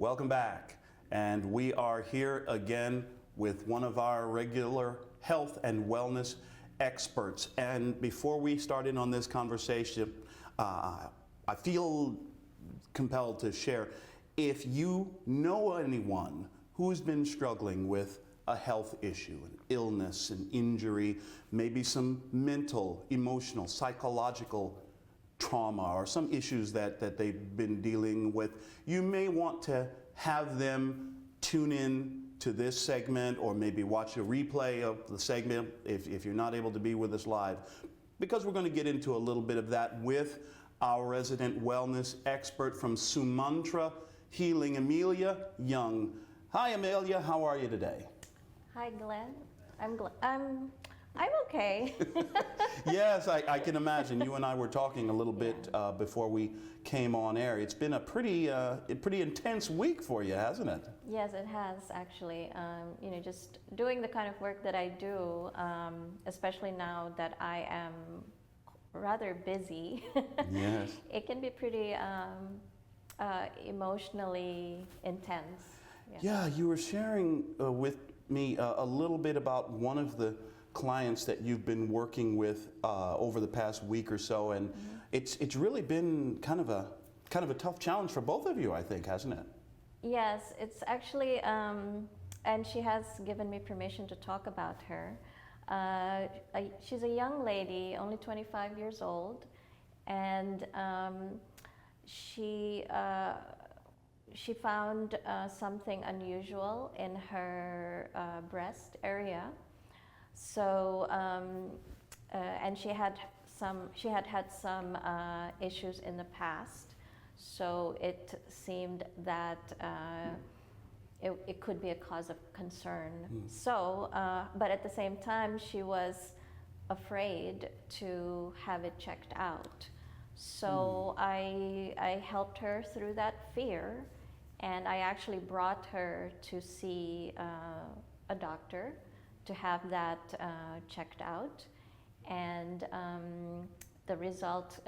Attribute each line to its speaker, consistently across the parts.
Speaker 1: Welcome back. And we are here again with one of our regular health and wellness experts. And before we start in on this conversation, I feel compelled to share, if you know anyone who's been struggling with a health issue, an illness, an injury, maybe some mental, emotional, psychological trauma or some issues that they've been dealing with, you may want to have them tune in to this segment or maybe watch a replay of the segment if you're not able to be with us live, because we're going to get into a little bit of that with our resident wellness expert from Sumatra Healing, Emilia Yonge. Hi Emilia, how are you today?
Speaker 2: Hi Glenn, I'm okay.
Speaker 1: Yes, I can imagine. You and I were talking a little bit before we came on air. It's been a pretty intense week for you, hasn't it?
Speaker 2: Yes, it has actually. Just doing the kind of work that I do, especially now that I am rather busy. Yes. It can be pretty emotionally intense.
Speaker 1: Yeah, you were sharing with me a little bit about one of the clients that you've been working with over the past week or so, and it's really been kind of a tough challenge for both of you, I think, hasn't it?
Speaker 2: Yes, it's actually, and she has given me permission to talk about her. She's a young lady, only 25 years old, and she found something unusual in her breast area. So, and she had had some issues in the past. So it seemed that it could be a cause of concern. So, but at the same time, she was afraid to have it checked out. So I helped her through that fear, and I actually brought her to see a doctor to have that checked out, and the result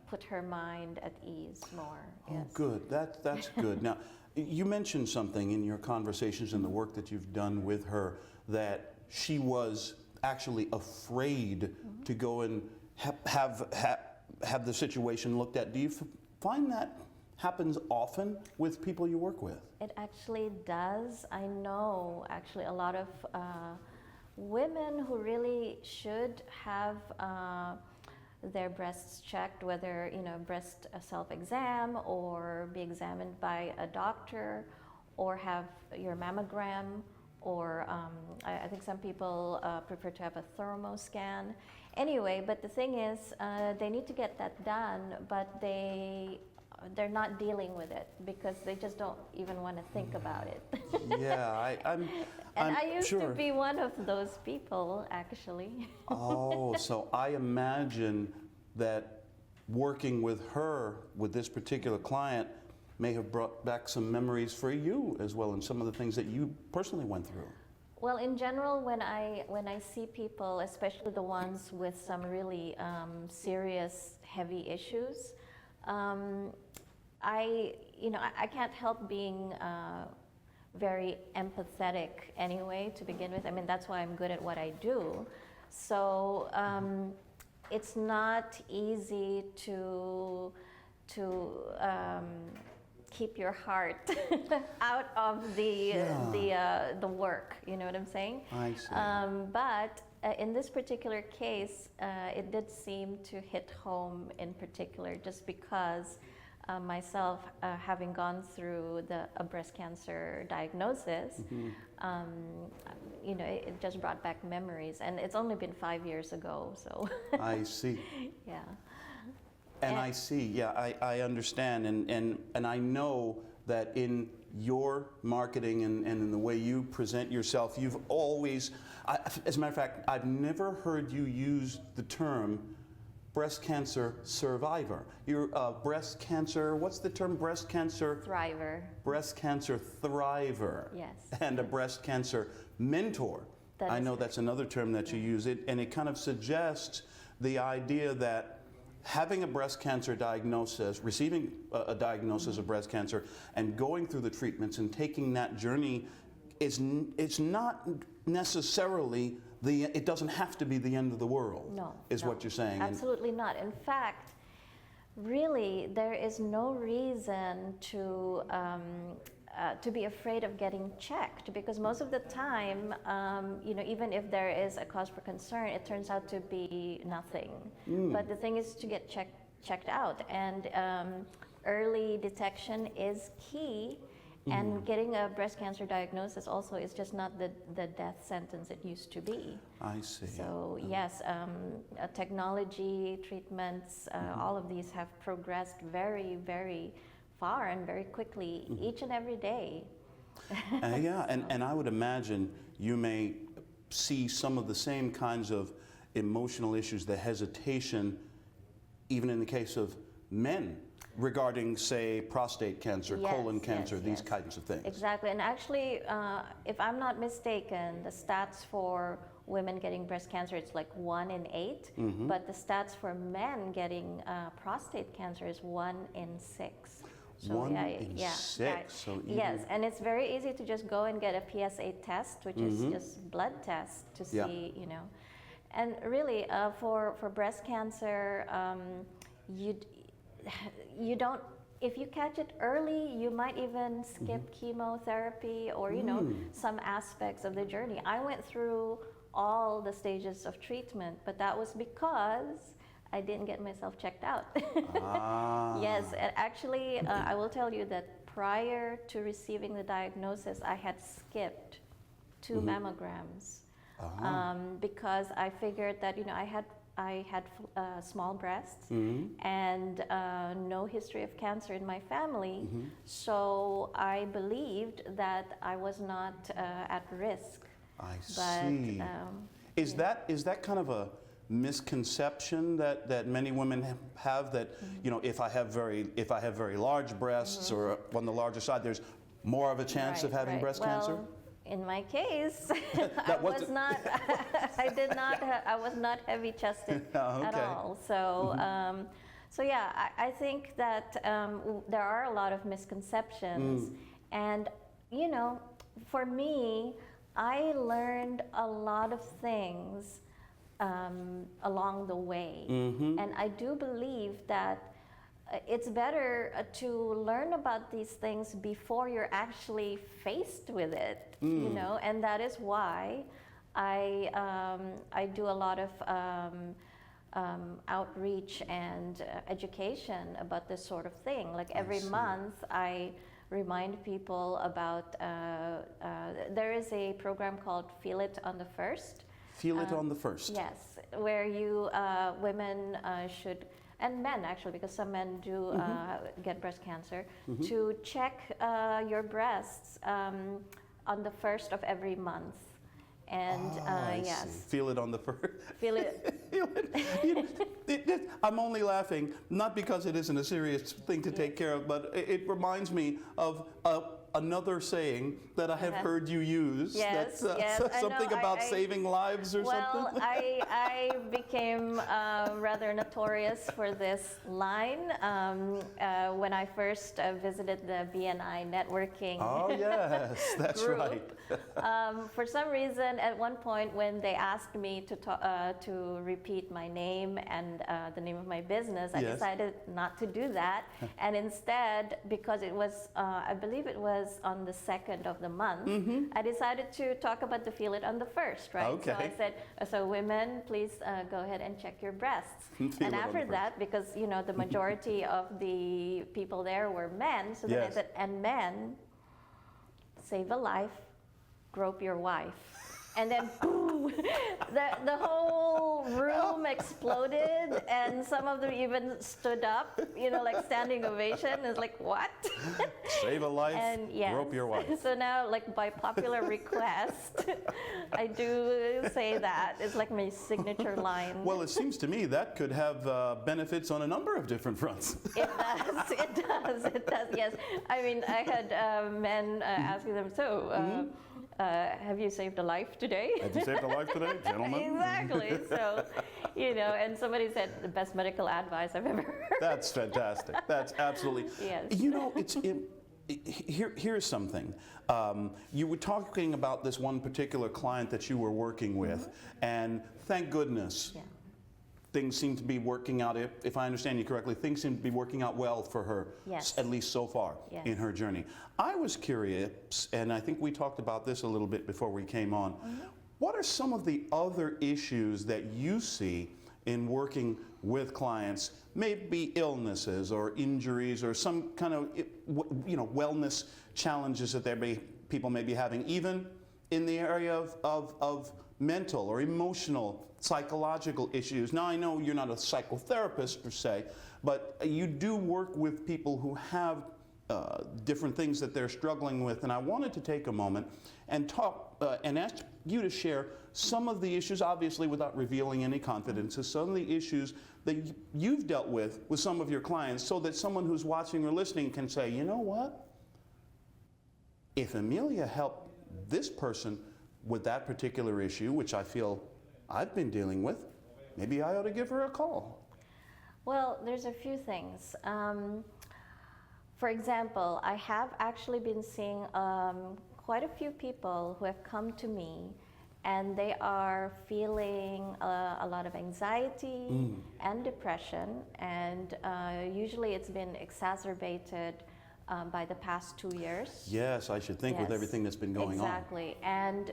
Speaker 2: put her mind at ease more.
Speaker 1: Oh,
Speaker 2: yes.
Speaker 1: Good. That's good. Now, you mentioned something in your conversations and the work that you've done with her, that she was actually afraid to go and have the situation looked at. Do you find that happens often with people you work with?
Speaker 2: It actually does. I know actually a lot of women who really should have their breasts checked, whether breast self-exam or be examined by a doctor, or have your mammogram, or I think some people prefer to have a thermoscan. Anyway, but the thing is, they need to get that done, but they're not dealing with it because they just don't even want to think about it.
Speaker 1: Yeah, I'm
Speaker 2: I used
Speaker 1: sure.
Speaker 2: to be one of those people, actually.
Speaker 1: Oh, so I imagine that working with her, with this particular client, may have brought back some memories for you as well, and some of the things that you personally went through.
Speaker 2: Well, in general, when I see people, especially the ones with some really serious, heavy issues, I can't help being very empathetic anyway to begin with. I mean, that's why I'm good at what I do. So it's not easy to keep your heart out of the work. You know what I'm saying?
Speaker 1: I see.
Speaker 2: But in this particular case, it did seem to hit home in particular, just because myself, having gone through a breast cancer diagnosis, it just brought back memories, and it's only been 5 years ago. So
Speaker 1: I see.
Speaker 2: Yeah.
Speaker 1: And I see, yeah, I understand, and I know that in your marketing and in the way you present yourself, you've always, as a matter of fact, I've never heard you use the term breast cancer survivor. You're breast cancer, what's the term? Breast cancer?
Speaker 2: Thriver.
Speaker 1: Breast cancer thriver.
Speaker 2: Yes.
Speaker 1: And a breast cancer mentor. I know that's another term that you use, and it kind of suggests the idea that having a breast cancer diagnosis, receiving a diagnosis of breast cancer, and going through the treatments and taking that journey it's not necessarily it doesn't have to be the end of the world.
Speaker 2: No,
Speaker 1: is
Speaker 2: no,
Speaker 1: what you're saying.
Speaker 2: absolutely not. In fact, really, there is no reason to be afraid of getting checked, because most of the time, even if there is a cause for concern, it turns out to be nothing. But the thing is to get checked out, and early detection is key. And getting a breast cancer diagnosis also is just not the death sentence it used to be.
Speaker 1: I see.
Speaker 2: So yes, technology, treatments, all of these have progressed very, very far and very quickly each and every day.
Speaker 1: Yeah, and I would imagine you may see some of the same kinds of emotional issues, the hesitation, even in the case of men regarding, say, prostate cancer, colon cancer, these kinds of things.
Speaker 2: Exactly, and actually, if I'm not mistaken, the stats for women getting breast cancer, it's like 1 in 8, but the stats for men getting prostate cancer is 1 in 6. So
Speaker 1: 1 in 6. So
Speaker 2: yes, and it's very easy to just go and get a PSA test, which is just blood test to see, And really, for breast cancer, you don't. If you catch it early, you might even skip chemotherapy or some aspects of the journey. I went through all the stages of treatment, but that was because I didn't get myself checked out. Yes, and actually, I will tell you that prior to receiving the diagnosis, I had skipped 2 mammograms because I figured that I had small breasts and no history of cancer in my family, so I believed that I was not at risk.
Speaker 1: I see. Is that kind of a misconception that many women have, that if I have very large breasts or on the larger side, there's more of a chance of having breast cancer?
Speaker 2: In my case, I was not heavy chested at all. So, I think that there are a lot of misconceptions, and for me, I learned a lot of things along the way, and I do believe that it's better to learn about these things before you're actually faced with it, and that is why I do a lot of outreach and education about this sort of thing. Like every month, I remind people about, there is a program called Feel It on the First.
Speaker 1: Feel It on the First?
Speaker 2: Yes, where you, women should, and men actually, because some men do get breast cancer, to check your breasts on the 1st of every month. And yes.
Speaker 1: Feel it on the first.
Speaker 2: Feel it.
Speaker 1: Feel it. I'm only laughing, not because it isn't a serious thing to take care of, but it reminds me of another saying that I have heard you use.
Speaker 2: Yes,
Speaker 1: that's something about saving lives or something.
Speaker 2: Well, I became rather notorious for this line when I first visited the BNI networking.
Speaker 1: Oh yes, that's
Speaker 2: group.
Speaker 1: Right.
Speaker 2: For some reason, at one point when they asked me to repeat my name and the name of my business, I decided not to do that, and instead, because it was, I believe it was on the 2nd of the month, I decided to talk about the Feel It on the 1st, right?
Speaker 1: Okay.
Speaker 2: So I said, so women, please go ahead and check your breasts. And after that, because the majority of the people there were men, so then I said, and men, save a life, grope your wife. And then boom, the whole room exploded, and some of them even stood up, like standing ovation. It's like, what?
Speaker 1: Save a life,
Speaker 2: and
Speaker 1: grope your wife.
Speaker 2: So now, like by popular request, I do say that. It's like my signature line.
Speaker 1: Well, it seems to me that could have benefits on a number of different fronts.
Speaker 2: It does, yes. I mean, I had men asking them, so have you saved a life today?
Speaker 1: Have you saved a life today, gentlemen?
Speaker 2: Exactly. So, and somebody said the best medical advice I've ever heard.
Speaker 1: That's fantastic. That's absolutely.
Speaker 2: Yes.
Speaker 1: Here's something. You were talking about this one particular client that you were working with, and thank goodness.
Speaker 2: Yeah.
Speaker 1: Things seem to be working out, if I understand you correctly, things seem to be working out well for her,
Speaker 2: Yes.
Speaker 1: at least so far in her journey. I was curious, and I think we talked about this a little bit before we came on, what are some of the other issues that you see in working with clients, maybe illnesses or injuries or some kind of wellness challenges that people may be having, even in the area of mental or emotional, psychological issues. Now, I know you're not a psychotherapist per se, but you do work with people who have different things that they're struggling with, and I wanted to take a moment and talk and ask you to share some of the issues, obviously without revealing any confidences, some of the issues that you've dealt with some of your clients, so that someone who's watching or listening can say, you know what? If Emilia helped this person with that particular issue, which I feel I've been dealing with, maybe I ought to give her a call.
Speaker 2: Well, there's a few things. For example, I have actually been seeing quite a few people who have come to me, and they are feeling a lot of anxiety and depression, and usually it's been exacerbated by the past 2 years.
Speaker 1: Yes, I should think with everything that's been going on.
Speaker 2: Exactly. And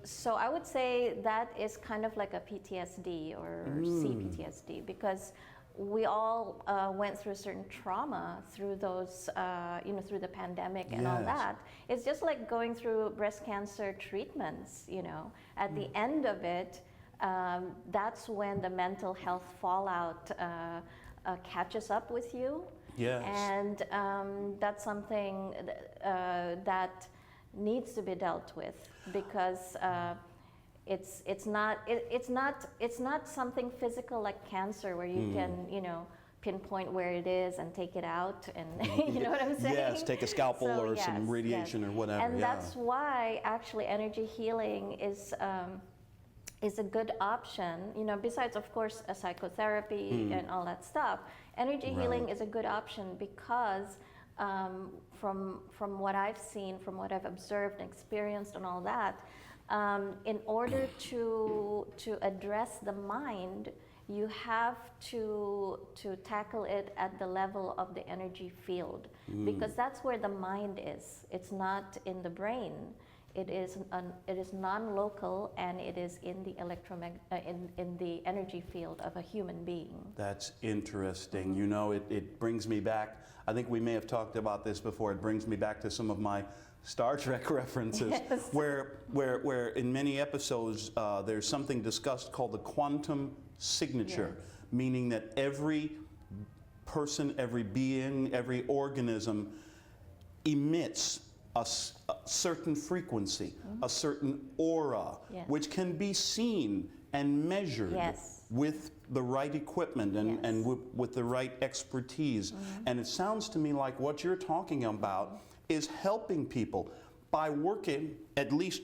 Speaker 2: so I would say that is kind of like a PTSD or CPTSD, because we all went through a certain trauma through those, through the pandemic and all that. It's just like going through breast cancer treatments, At the end of it, that's when the mental health fallout catches up with you.
Speaker 1: Yes.
Speaker 2: And that's something that needs to be dealt with, because it's not something physical like cancer where you can pinpoint where it is and take it out, and you know what I'm saying?
Speaker 1: Yes, take a scalpel or some radiation or whatever.
Speaker 2: And that's why actually energy healing is a good option. Besides of course a psychotherapy and all that stuff, energy healing is a good option because from what I've seen, from what I've observed and experienced and all that, in order to address the mind, you have to tackle it at the level of the energy field, because that's where the mind is. It's not in the brain. It is non-local, and it is in the in the energy field of a human being.
Speaker 1: That's interesting. It brings me back. I think we may have talked about this before. It brings me back to some of my Star Trek references, where in many episodes there's something discussed called the quantum signature, meaning that every person, every being, every organism emits a certain frequency, a certain aura, which can be seen and measured with the right equipment and with the right expertise. And it sounds to me like what you're talking about is helping people by working, at least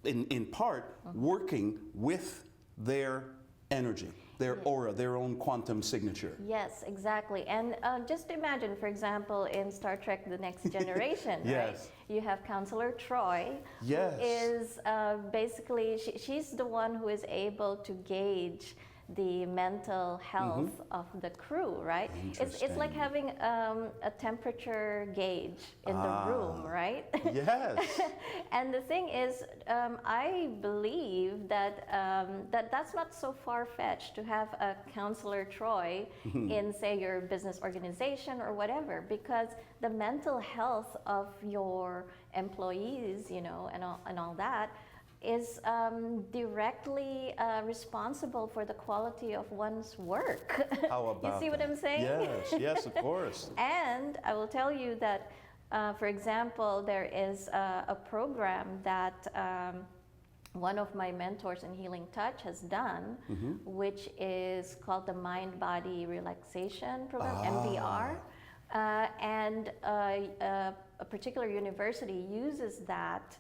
Speaker 1: in part, working with their energy, their aura, their own quantum signature.
Speaker 2: Yes, exactly. And just imagine, for example, in Star Trek The Next Generation, right? You have Counselor Troy, who is basically, she's the one who is able to gauge the mental health of the crew, right? It's like having a temperature gauge in the room, right?
Speaker 1: Yes.
Speaker 2: And the thing is, I believe that that's not so far-fetched to have a Counselor Troy in, say, your business organization or whatever, because the mental health of your employees, and all that, is directly responsible for the quality of one's work.
Speaker 1: How about
Speaker 2: You see what I'm saying?
Speaker 1: Yes, of course.
Speaker 2: And I will tell you that, for example, there is a program that one of my mentors in Healing Touch has done, which is called the Mind Body Relaxation Program, MBR. And a particular university uses that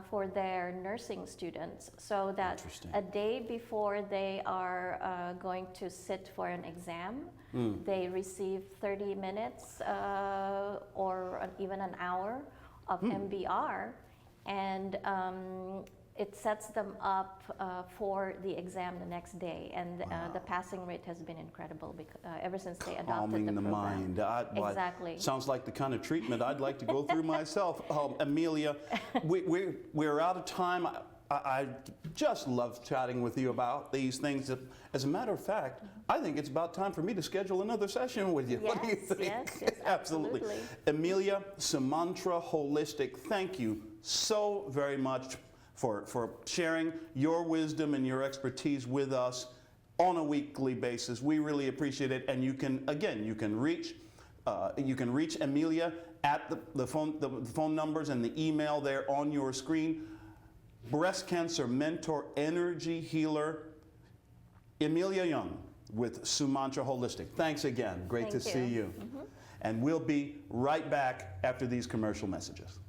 Speaker 2: for their nursing students, so that
Speaker 1: Interesting.
Speaker 2: a day before they are going to sit for an exam, they receive 30 minutes or even an hour of MBR, and it sets them up for the exam the next day, and the passing rate has been incredible ever since they adopted
Speaker 1: Calming
Speaker 2: the
Speaker 1: the
Speaker 2: program.
Speaker 1: mind.
Speaker 2: Exactly.
Speaker 1: Sounds like the kind of treatment I'd like to go through myself. Emilia, we're out of time. I just love chatting with you about these things. As a matter of fact, I think it's about time for me to schedule another session with you. What do you think?
Speaker 2: Yes, absolutely.
Speaker 1: Emilia, Sumantra Holistic, thank you so very much for sharing your wisdom and your expertise with us on a weekly basis. We really appreciate it. And you can reach Emilia at the phone numbers and the email there on your screen. Breast cancer mentor, energy healer, Emilia Yonge with Sumantra Holistic. Thanks again. Great to see you. And we'll be right back after these commercial messages.